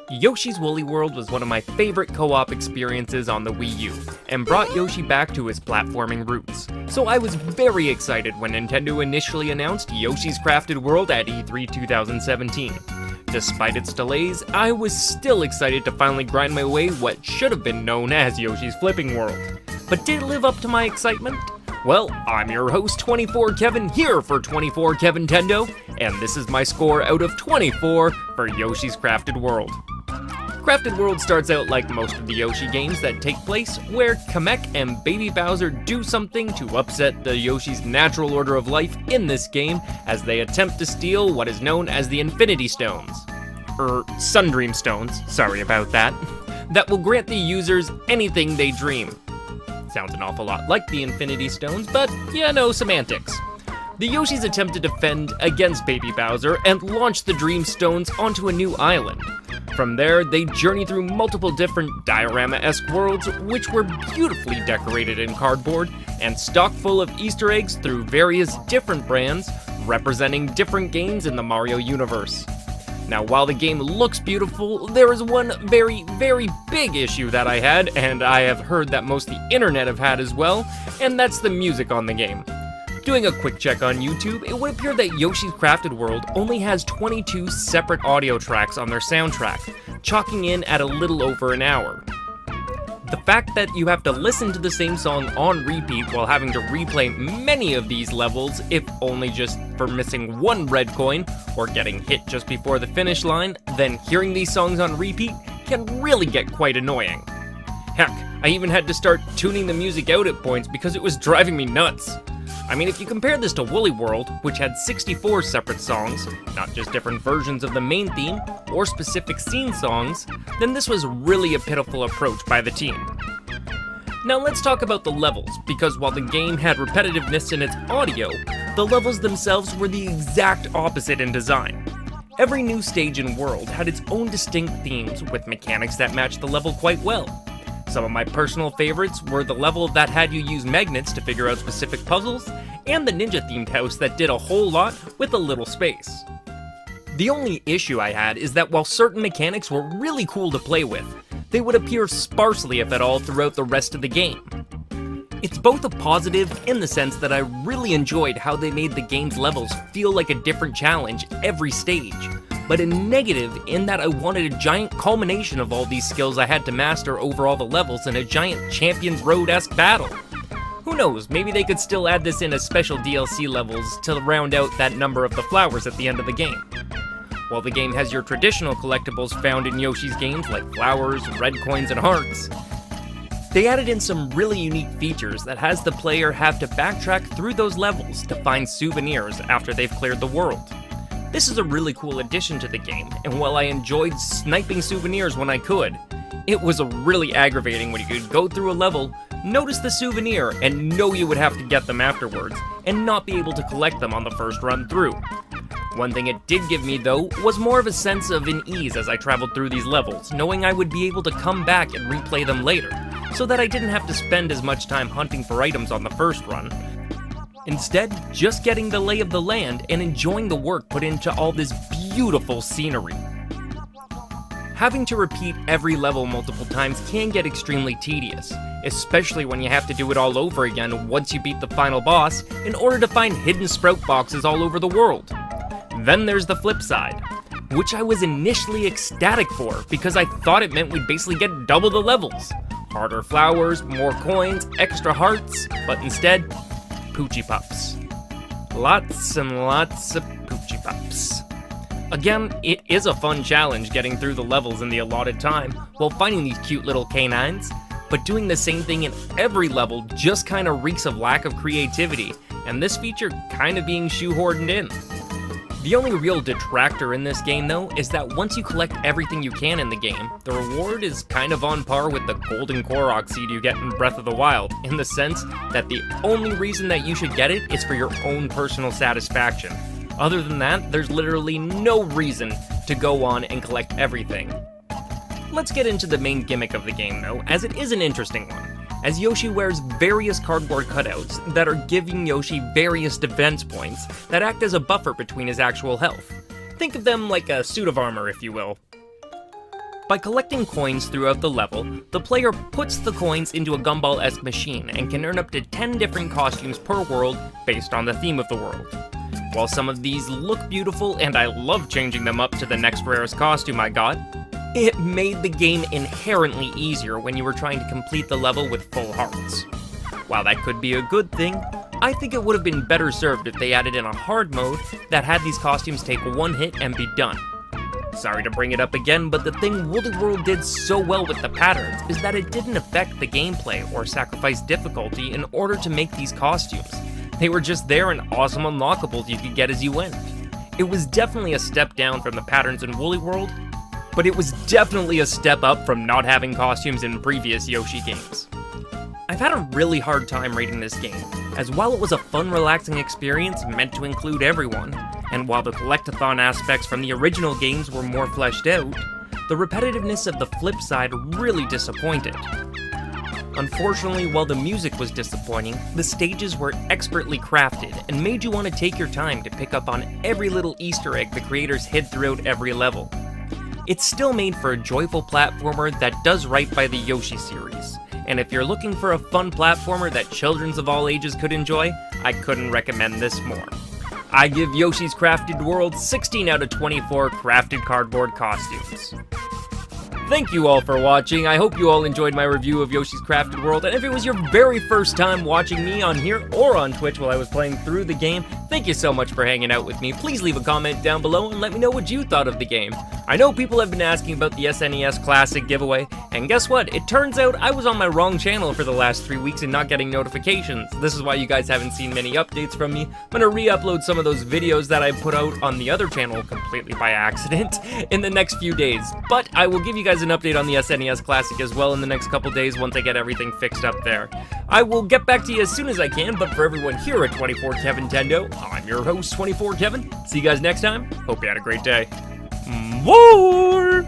Yoshi's Woolly World was one of my favorite co-op experiences on the Wii U, and brought Yoshi back to his platforming roots. So I was very excited when Nintendo initially announced Yoshi's Crafted World at E3 2017. Despite its delays, I was still excited to finally grind my way what should have been known as Yoshi's Flipping World. But did it live up to my excitement? Well, I'm your host 24Kevin here for 24Kevintendo, and this is my score out of 24 for Yoshi's Crafted World. Crafted World starts out like most of the Yoshi games that take place, where Kamek and Baby Bowser do something to upset the Yoshi's natural order of life in this game as they attempt to steal what is known as the Infinity Stones. Sundream Stones, sorry about that. That will grant the users anything they dream. Sounds an awful lot like the Infinity Stones, but yeah, no semantics. The Yoshis attempt to defend against Baby Bowser and launch the Dream Stones onto a new island. From there, they journey through multiple different diorama-esque worlds, which were beautifully decorated in cardboard and stocked full of Easter eggs through various different brands, representing different games in the Mario universe. Now, while the game looks beautiful, there is one very, very big issue that I had, and I have heard that most of the internet have had as well, and that's the music on the game. Doing a quick check on YouTube, it would appear that Yoshi's Crafted World only has 22 separate audio tracks on their soundtrack, chalking in at a little over an hour. The fact that you have to listen to the same song on repeat while having to replay many of these levels, if only just for missing one red coin or getting hit just before the finish line, then hearing these songs on repeat can really get quite annoying. Heck, I even had to start tuning the music out at points because it was driving me nuts. I mean, if you compare this to Woolly World, which had 64 separate songs, not just different versions of the main theme, or specific scene songs, then this was really a pitiful approach by the team. Now let's talk about the levels, because while the game had repetitiveness in its audio, the levels themselves were the exact opposite in design. Every new stage and world had its own distinct themes with mechanics that matched the level quite well. Some of my personal favorites were the level that had you use magnets to figure out specific puzzles, and the ninja-themed house that did a whole lot with a little space. The only issue I had is that while certain mechanics were really cool to play with, they would appear sparsely if at all throughout the rest of the game. It's both a positive in the sense that I really enjoyed how they made the game's levels feel like a different challenge every stage, but a negative in that I wanted a giant culmination of all these skills I had to master over all the levels in a giant Champions Road-esque battle. Who knows, maybe they could still add this in as special DLC levels to round out that number of the flowers at the end of the game. While the game has your traditional collectibles found in Yoshi's games like flowers, red coins, and hearts, they added in some really unique features that has the player have to backtrack through those levels to find souvenirs after they've cleared the world. This is a really cool addition to the game, and while I enjoyed sniping souvenirs when I could, it was really aggravating when you could go through a level, notice the souvenir, and know you would have to get them afterwards, and not be able to collect them on the first run through. One thing it did give me, though, was more of a sense of ease as I traveled through these levels, knowing I would be able to come back and replay them later, so that I didn't have to spend as much time hunting for items on the first run. Instead, just getting the lay of the land and enjoying the work put into all this beautiful scenery. Having to repeat every level multiple times can get extremely tedious, especially when you have to do it all over again once you beat the final boss in order to find hidden sprout boxes all over the world. Then there's the flip side, which I was initially ecstatic for because I thought it meant we'd basically get double the levels. Harder flowers, more coins, extra hearts, but instead, Poochie Pups. Lots and lots of Poochie Pups. Again, it is a fun challenge getting through the levels in the allotted time while finding these cute little canines, but doing the same thing in every level just kinda reeks of lack of creativity, and this feature kinda being shoehorned in. The only real detractor in this game, though, is that once you collect everything you can in the game, the reward is kind of on par with the golden Korok seed you get in Breath of the Wild, in the sense that the only reason that you should get it is for your own personal satisfaction. Other than that, there's literally no reason to go on and collect everything. Let's get into the main gimmick of the game, though, as it is an interesting one, as Yoshi wears various cardboard cutouts that are giving Yoshi various defense points that act as a buffer between his actual health. Think of them like a suit of armor, if you will. By collecting coins throughout the level, the player puts the coins into a gumball-esque machine and can earn up to 10 different costumes per world based on the theme of the world. While some of these look beautiful and I love changing them up to the next rarest costume I got, it made the game inherently easier when you were trying to complete the level with full hearts. While that could be a good thing, I think it would have been better served if they added in a hard mode that had these costumes take one hit and be done. Sorry to bring it up again, but the thing Woolly World did so well with the patterns is that it didn't affect the gameplay or sacrifice difficulty in order to make these costumes. They were just there and awesome unlockables you could get as you went. It was definitely a step down from the patterns in Woolly World, but it was definitely a step up from not having costumes in previous Yoshi games. I've had a really hard time rating this game, as while it was a fun, relaxing experience meant to include everyone, and while the collectathon aspects from the original games were more fleshed out, the repetitiveness of the flip side really disappointed. Unfortunately, while the music was disappointing, the stages were expertly crafted and made you want to take your time to pick up on every little Easter egg the creators hid throughout every level. It's still made for a joyful platformer that does right by the Yoshi series, and if you're looking for a fun platformer that children of all ages could enjoy, I couldn't recommend this more. I give Yoshi's Crafted World 16 out of 24 crafted cardboard costumes. Thank you all for watching. I hope you all enjoyed my review of Yoshi's Crafted World, and if it was your very first time watching me on here or on Twitch while I was playing through the game, thank you so much for hanging out with me. Please leave a comment down below and let me know what you thought of the game. I know people have been asking about the SNES Classic giveaway, and guess what? It turns out I was on my wrong channel for the last 3 weeks and not getting notifications. This is why you guys haven't seen many updates from me. I'm gonna re-upload some of those videos that I put out on the other channel completely by accident in the next few days, but I will give you guys an update on the SNES Classic as well in the next couple days once I get everything fixed up there. I will get back to you as soon as I can, but for everyone here at 24Kevin Nintendo, I'm your host, 24Kevin. See you guys next time. Hope you had a great day. More!